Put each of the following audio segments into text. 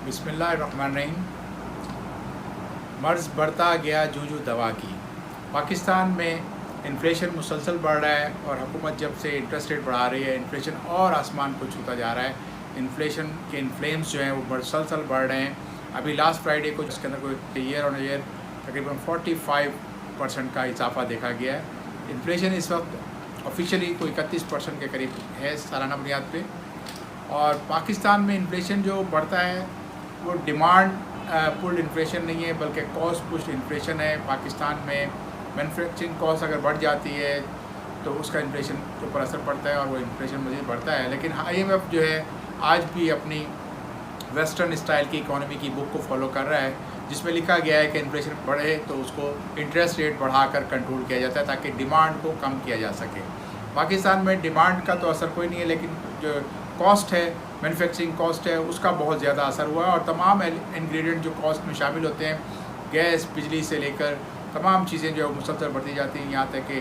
बिस्मिल्लाहिर्रहमानिर्रहीम। मर्ज़ बढ़ता गया जूं जूं दवा की। पाकिस्तान में इन्फ्लेशन मुसलसल बढ़ रहा है और हुकूमत जब से इंटरेस्ट रेट बढ़ा रही है इन्फ्लेशन और आसमान को छूता जा रहा है। इन्फ्लेशन के इन्फ्लेम्स जो हैं वो मुसलसल बढ़ रहे हैं। अभी लास्ट फ्राइडे को जिसके अंदर कोई ईयर ऑन ईयर तकरीबन 45% का इजाफा देखा गया है। इन्फ्लेशन इस वक्त ऑफिशियली कोई 31% के करीब है सालाना बुनियाद पे। और पाकिस्तान में इन्फ्लेशन जो बढ़ता है वो डिमांड पुल्ड इन्फ्लेशन नहीं है बल्कि कॉस्ट पुश्ड इन्फ्लेशन है। पाकिस्तान में मैन्युफैक्चरिंग कॉस्ट अगर बढ़ जाती है तो उसका इन्फ्लेशन के ऊपर असर पड़ता है और वो इन्फ्लेशन मज़ीद बढ़ता है। लेकिन IMF जो है आज भी अपनी वेस्टर्न स्टाइल की इकोनॉमी की बुक को फॉलो कर रहा है जिसमें लिखा गया है कि इन्फ्लेशन बढ़े तो उसको इंटरेस्ट रेट बढ़ाकर कंट्रोल किया जाता है ताकि डिमांड को कम किया जा सके। पाकिस्तान में डिमांड का तो असर कोई नहीं है लेकिन जो कॉस्ट है मैन्युफैक्चरिंग कॉस्ट है उसका बहुत ज़्यादा असर हुआ है। और तमाम इंग्रेडिएंट जो कॉस्ट में शामिल होते हैं गैस बिजली से लेकर तमाम चीज़ें जो मुसलसल बढ़ती जाती हैं, यहाँ तक कि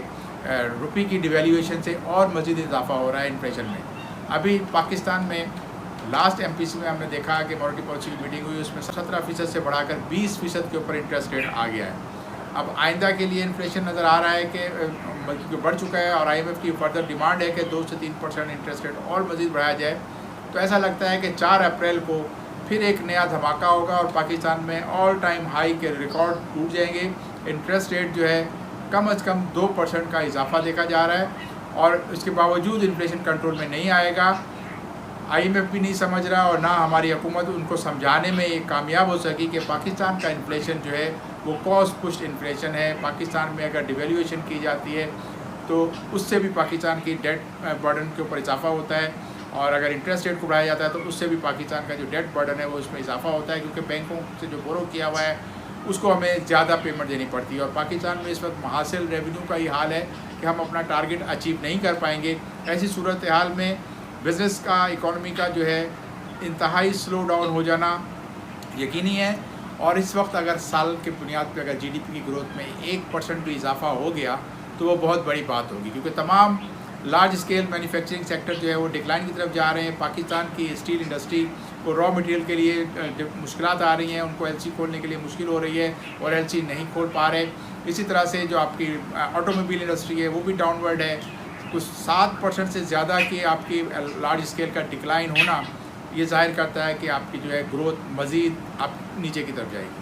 रुपये की डिवेल्यूएशन से और मज़ीद इजाफा हो रहा है इन्फ्लेशन में। अभी पाकिस्तान में लास्ट MPC में हमने देखा कि मॉनेटरी पॉलिसी की मीटिंग हुई, उसमें 17% से बढ़ाकर 20% के ऊपर इंटरेस्ट रेट आ गया है। अब आइंदा के लिए इन्फ्लेशन नज़र आ रहा है कि बढ़ चुका है और IMF की फर्दर डिमांड है कि 2 से 3% इंटरेस्ट रेट और मज़ीद बढ़ाया जाए। तो ऐसा लगता है कि 4 अप्रैल को फिर एक नया धमाका होगा और पाकिस्तान में ऑल टाइम हाई के रिकॉर्ड टूट जाएंगे। इंटरेस्ट रेट जो है कम अज़ कम 2% का इजाफा देखा जा रहा है और इसके बावजूद इन्फ्लेशन कंट्रोल में नहीं आएगा। IMF भी नहीं समझ रहा और ना हमारी हुकूमत उनको समझाने में ये कामयाब हो सकी कि पाकिस्तान का इन्फ्लेशन जो है वो कॉस्ट पुश्ड इन्फ्लेशन है। पाकिस्तान में अगर डिवेल्यूएशन की जाती है तो उससे भी पाकिस्तान की डेट बर्डन के ऊपर इजाफा होता है और अगर इंटरेस्ट रेट को बढ़ाया जाता है तो उससे भी पाकिस्तान का जो डेट बर्डन है वो उसमें इजाफा होता है क्योंकि बैंकों से जो बोरो किया हुआ है उसको हमें ज़्यादा पेमेंट देनी पड़ती है। और पाकिस्तान में इस वक्त हासिल रेवेन्यू का ही हाल है कि हम अपना टारगेट अचीव नहीं कर पाएंगे। ऐसी सूरत हाल में बिज़नेस का इकॉनमी का जो है इंतहाई स्लो डाउन हो जाना यकीनी है। और इस वक्त अगर साल के बुनियाद पे अगर GDP की ग्रोथ में 1% भी इजाफा हो गया तो वो बहुत बड़ी बात होगी क्योंकि तमाम लार्ज स्केल मैन्युफैक्चरिंग सेक्टर जो है वो डिक्लाइन की तरफ जा रहे हैं। पाकिस्तान की स्टील इंडस्ट्री को रॉ मटेरियल के लिए मुश्किलात आ रही हैं, उनको LC खोलने के लिए मुश्किल हो रही है और LC नहीं खोल पा रहे। इसी तरह से जो आपकी ऑटोमोबाइल इंडस्ट्री है वो भी डाउनवर्ड है। कुछ 7% से ज़्यादा की आपकी लार्ज स्केल का डिक्लाइन होना ये ज़ाहिर करता है कि आपकी जो है ग्रोथ मज़ीद आप नीचे की तरफ जाएगी।